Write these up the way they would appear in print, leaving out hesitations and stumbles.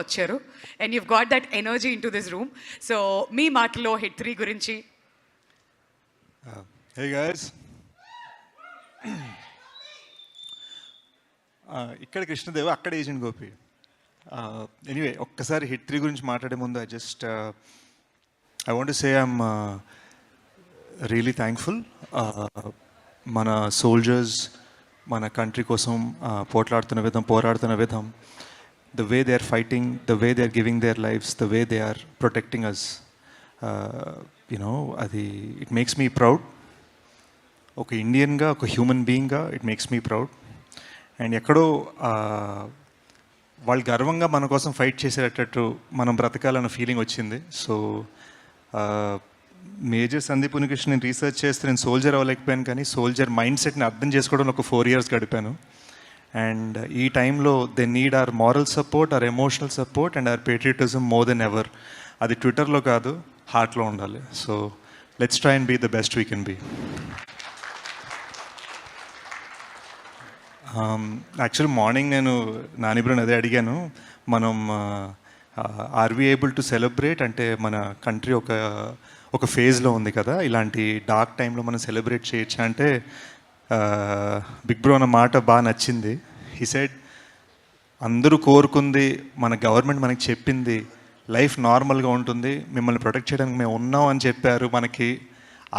వచ్చారు and you've got that energy into this room. So మీ మాటలో హిట్ 3 గురించి. Hey guys. ఇక్కడ కృష్ణదేవ్, అక్కడ ఏజెంట్ గోపి. ఎనీవే, ఒక్కసారి హిట్ 3 గురించి మాట్లాడే ముందు I want to say I'm really thankful. మన సోల్జర్స్ మన కంట్రీ కోసం పోరాడుతున్న విధం, the way they are fighting, the way they are giving their lives, the way they are protecting us, it makes me proud. ఒక ఇండియన్గా, ఒక human బీయింగ్గా it makes me proud. And ఎక్కడో వాళ్ళు గర్వంగా మన కోసం ఫైట్ చేసేటట్టు మనం బ్రతకాలన్న ఫీలింగ్ వచ్చింది. సో మేజర్ సందీప్ ఉనికృష్ణ నేను రీసెర్చ్ చేస్తే నేను సోల్జర్ అవ్వలేకపోయాను, కానీ సోల్జర్ మైండ్ సెట్ని అర్థం చేసుకోవడంలో ఒక 4 years గడిపాను. అండ్ ఈ టైంలో they need our moral support, our emotional support and our patriotism more than ever. అది ట్విట్టర్లో కాదు, హార్ట్లో ఉండాలి. So let's try and be the best we can be. Actually morning నేను నానిబ్రోని అదే అడిగాను, మనం are we able to celebrate, అంటే మన కంట్రీ ఒక ఫేజ్లో ఉంది కదా, ఇలాంటి డార్క్ టైంలో మనం సెలబ్రేట్ చేయొచ్చా అంటే బిగ్ బ్రో అన్న మాట బాగా నచ్చింది. హీ సెడ్, అందరూ కోరుకుంది, మన గవర్నమెంట్ మనకి చెప్పింది లైఫ్ నార్మల్గా ఉంటుంది, మిమ్మల్ని ప్రొటెక్ట్ చేయడానికి మేము ఉన్నాం అని చెప్పారు మనకి,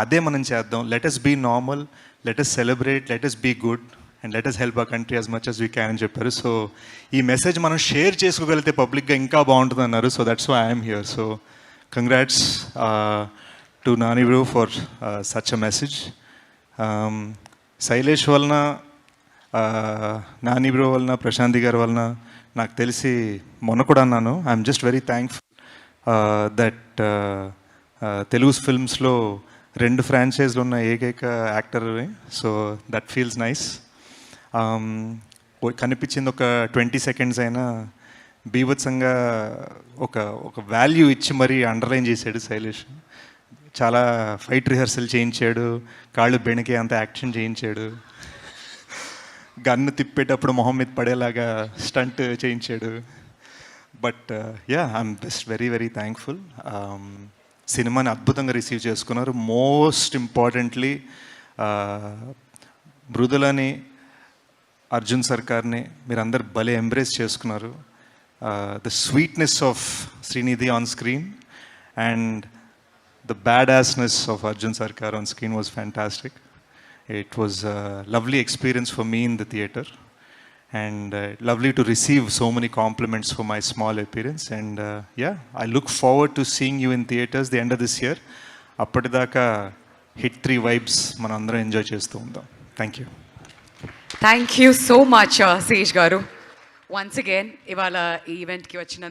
అదే మనం చేద్దాం. Let us be normal, let us celebrate, let us be good and let us help our country as much as we can అని చెప్పారు. సో ఈ మెసేజ్ మనం షేర్ చేసుకోగలిగితే పబ్లిక్గా ఇంకా బాగుంటుంది అన్నారు. So that's why I'm here. So congrats to Nani bro for such a message. Shailesh వలన, నాని బ్రో వలన, ప్రశాంతి గారి వలన నాకు తెలిసి మొన్న కూడా అన్నాను, I'm just very thankful that Telugu ఫిల్మ్స్లో 2 ఫ్రాంచైజ్లు ఉన్న ఏకైక actor. So that feels nice. కనిపించింది ఒక 20 seconds అయినా బీభత్సంగా ఒక వాల్యూ ఇచ్చి మరీ అండర్లైన్ చేశాడు శైలేష్. చాలా ఫైట్ రిహర్సల్ చేయించాడు, కాళ్ళు బెణికే అంత యాక్షన్ చేయించాడు, గన్ను తిప్పేటప్పుడు మొహం మీద పడేలాగా స్టంట్ చేయించాడు. But I'm just very very thankful. సినిమాని అద్భుతంగా రిసీవ్ చేసుకున్నారు. మోస్ట్ ఇంపార్టెంట్లీ మృదులని, అర్జున్ సర్కార్ని మీరందరు భలే ఎంబ్రేస్ చేసుకున్నారు. The sweetness of Srinidhi on screen and the badassness of Arjun Sarkar on screen was fantastic. It was a lovely experience for me in the theatre and lovely to receive so many compliments for my small appearance. And I look forward to seeing you in theatres the end of this year. Appadidaka hit 3 vibes manandram enjoy chestu undam. Thank you. Thank you so much Sej garu. Once again ivala event ki vachina